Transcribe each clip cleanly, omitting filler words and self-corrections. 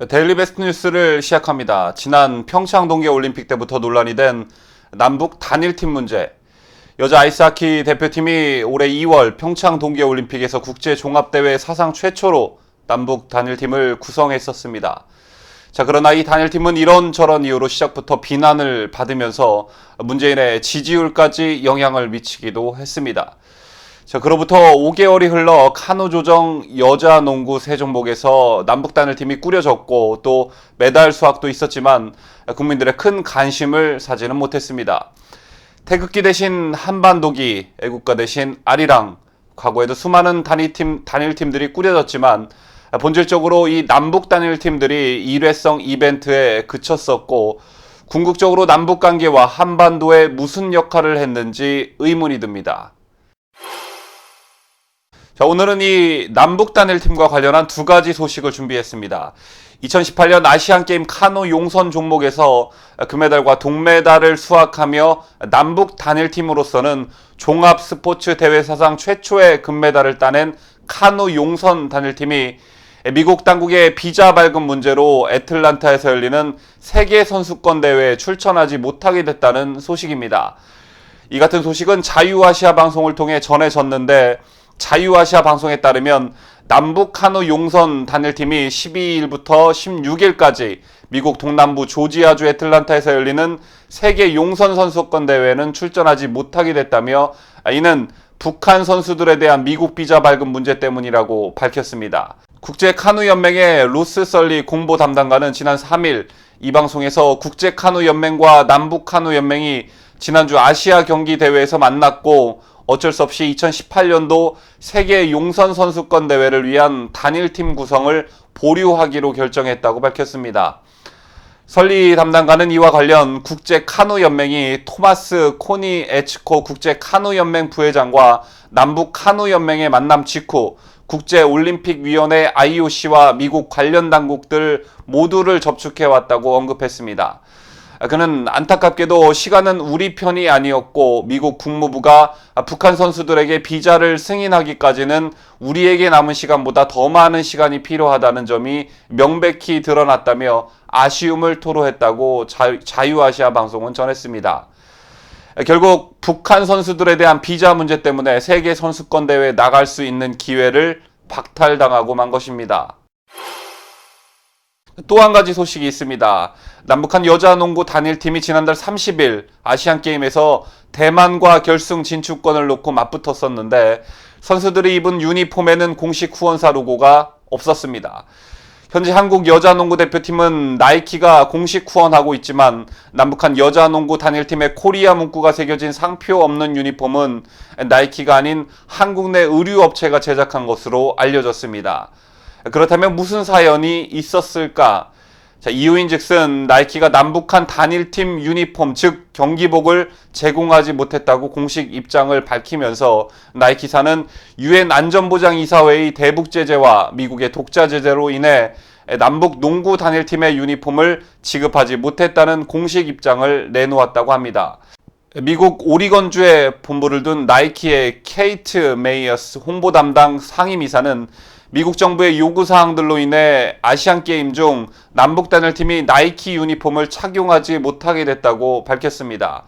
데일리 베스트 뉴스를 시작합니다. 지난 평창 동계올림픽 때부터 논란이 된 남북 단일팀 문제. 여자 아이스하키 대표팀이 올해 2월 평창 동계올림픽에서 국제종합대회 사상 최초로 남북 단일팀을 구성했었습니다. 그러나 이 단일팀은 이런저런 이유로 시작부터 비난을 받으면서 문재인의 지지율까지 영향을 미치기도 했습니다. 그로부터 5개월이 흘러 카누 조정 여자 농구 세 종목에서 남북 단일팀이 꾸려졌고 또 메달 수확도 있었지만 국민들의 큰 관심을 사지는 못했습니다. 태극기 대신 한반도기, 애국가 대신 아리랑, 과거에도 수많은 단일팀들이 꾸려졌지만 본질적으로 이 남북 단일팀들이 일회성 이벤트에 그쳤었고 궁극적으로 남북관계와 한반도에 무슨 역할을 했는지 의문이 듭니다. 오늘은 이 남북 단일팀과 관련한 두 가지 소식을 준비했습니다. 2018년 아시안게임 카누 용선 종목에서 금메달과 동메달을 수확하며 남북 단일팀으로서는 종합 스포츠 대회 사상 최초의 금메달을 따낸 카누 용선 단일팀이 미국 당국의 비자 발급 문제로 애틀란타에서 열리는 세계 선수권 대회에 출전하지 못하게 됐다는 소식입니다. 이 같은 소식은 자유아시아 방송을 통해 전해졌는데 자유아시아 방송에 따르면 남북 카누 용선 단일팀이 12일부터 16일까지 미국 동남부 조지아주 애틀란타에서 열리는 세계 용선 선수권 대회에는 출전하지 못하게 됐다며 이는 북한 선수들에 대한 미국 비자 발급 문제 때문이라고 밝혔습니다. 국제 카누 연맹의 로스 설리 공보 담당관은 지난 3일 이 방송에서 국제 카누 연맹과 남북 카누 연맹이 지난주 아시아 경기 대회에서 만났고 어쩔 수 없이 2018년도 세계 용선 선수권 대회를 위한 단일팀 구성을 보류하기로 결정했다고 밝혔습니다. 설리 담당관은 이와 관련 국제 카누 연맹이 토마스 코니 에츠코 국제 카누 연맹 부회장과 남북 카누 연맹의 만남 직후 국제올림픽위원회 IOC와 미국 관련 당국들 모두를 접촉해왔다고 언급했습니다. 그는 안타깝게도 시간은 우리 편이 아니었고 미국 국무부가 북한 선수들에게 비자를 승인하기까지는 우리에게 남은 시간보다 더 많은 시간이 필요하다는 점이 명백히 드러났다며 아쉬움을 토로했다고 자유아시아 방송은 전했습니다. 결국 북한 선수들에 대한 비자 문제 때문에 세계 선수권 대회에 나갈 수 있는 기회를 박탈당하고 만 것입니다. 또 한 가지 소식이 있습니다. 남북한 여자 농구 단일팀이 지난달 30일 아시안게임에서 대만과 결승 진출권을 놓고 맞붙었었는데 선수들이 입은 유니폼에는 공식 후원사 로고가 없었습니다. 현재 한국 여자 농구 대표팀은 나이키가 공식 후원하고 있지만 남북한 여자 농구 단일팀의 코리아 문구가 새겨진 상표 없는 유니폼은 나이키가 아닌 한국 내 의류업체가 제작한 것으로 알려졌습니다. 그렇다면 무슨 사연이 있었을까? 이유인즉슨 나이키가 남북한 단일팀 유니폼 즉 경기복을 제공하지 못했다고 공식 입장을 밝히면서 나이키사는 유엔 안전보장이사회의 대북 제재와 미국의 독자 제재로 인해 남북 농구 단일팀의 유니폼을 지급하지 못했다는 공식 입장을 내놓았다고 합니다. 미국 오리건주에 본부를 둔 나이키의 케이트 메이어스 홍보 담당 상임이사는 미국 정부의 요구사항들로 인해 아시안게임 중 남북 단일팀이 나이키 유니폼을 착용하지 못하게 됐다고 밝혔습니다.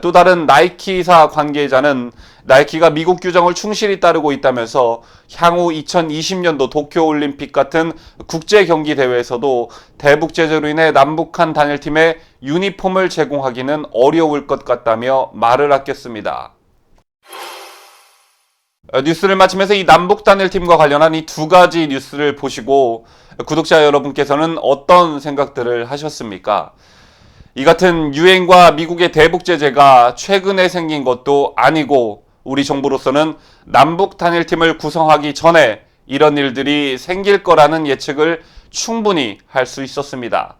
또 다른 나이키사 관계자는 나이키가 미국 규정을 충실히 따르고 있다면서 향후 2020년도 도쿄올림픽 같은 국제경기대회에서도 대북 제재로 인해 남북한 단일팀에 유니폼을 제공하기는 어려울 것 같다며 말을 아꼈습니다. 뉴스를 마치면서 이 남북 단일팀과 관련한 이 두 가지 뉴스를 보시고 구독자 여러분께서는 어떤 생각들을 하셨습니까? 이 같은 유엔과 미국의 대북 제재가 최근에 생긴 것도 아니고 우리 정부로서는 남북 단일팀을 구성하기 전에 이런 일들이 생길 거라는 예측을 충분히 할 수 있었습니다.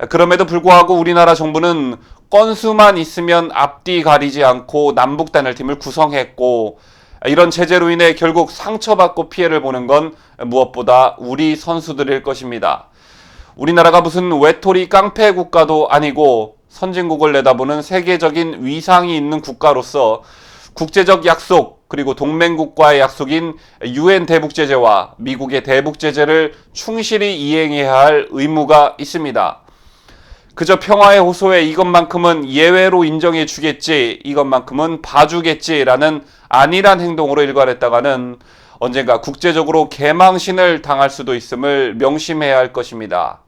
그럼에도 불구하고 우리나라 정부는 건수만 있으면 앞뒤 가리지 않고 남북 단일팀을 구성했고 이런 제재로 인해 결국 상처받고 피해를 보는 건 무엇보다 우리 선수들일 것입니다. 우리나라가 무슨 외톨이 깡패 국가도 아니고 선진국을 내다보는 세계적인 위상이 있는 국가로서 국제적 약속 그리고 동맹국과의 약속인 UN 대북제재와 미국의 대북제재를 충실히 이행해야 할 의무가 있습니다. 그저 평화의 호소에 이것만큼은 예외로 인정해 주겠지, 이것만큼은 봐주겠지라는 안일한 행동으로 일관했다가는 언젠가 국제적으로 개망신을 당할 수도 있음을 명심해야 할 것입니다.